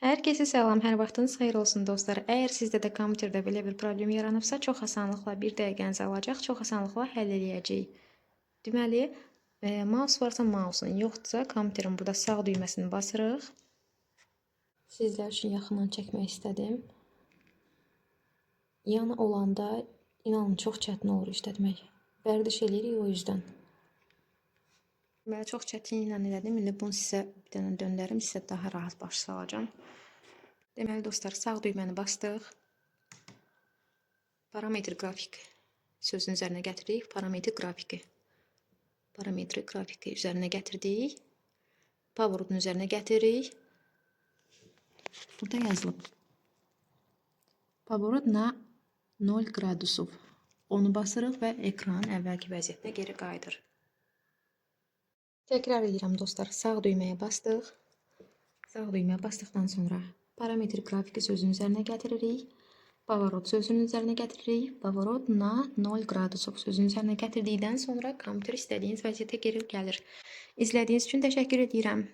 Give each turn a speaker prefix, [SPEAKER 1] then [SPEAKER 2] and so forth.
[SPEAKER 1] Herkese salam, hər vaxtınız xeyir olsun dostlar. Əgər sizdə də kompüterdə belə bir problem yaranıbsa, çox asanlıqla 1 dəqiqənizi alacaq, çox asanlıqla həll eləyəcəyik. Deməli, mouse varsa mouse'un, yoxdursa kompüterin burada sağ düyməsini basırıq. Sizlər üçün yaxından çəkmək istədim. Yanı olanda inanın çox çətin olur işlətmək. Vərdiş eləyirik o yüzden. Deməli, çox çətinliklə elədim. İndi bunu sizə bir dənə döndərim, sizə daha rahat baş salacağım. Deməli dostlar, sağ düyməni bastıq. Parametr qrafik sözün üzərinə gətiririk. Parametr qrafiki. Parametri qrafiki üzərinə gətirdik. Pоворotun üzərinə gətiririk. Burada yazılıb. Pоворot na 0 qradusov. Onu basırıq və ekran əvvəlki vəziyyətinə geri qayıdır. Təkrar edirəm dostlar. Sağ düyməyə bastıq. Sağ düyməyə basdıqdan sonra parametr qrafiki sözün üzərinə gətiririk. Pоворot sözünün üzərinə gətiririk. Pоворot na 0 qradusov sözün üzərinə gətirdikdən sonra kompüter istədiyiniz vəziyyətə geri gəlir. İzlədiyiniz üçün təşəkkür edirəm.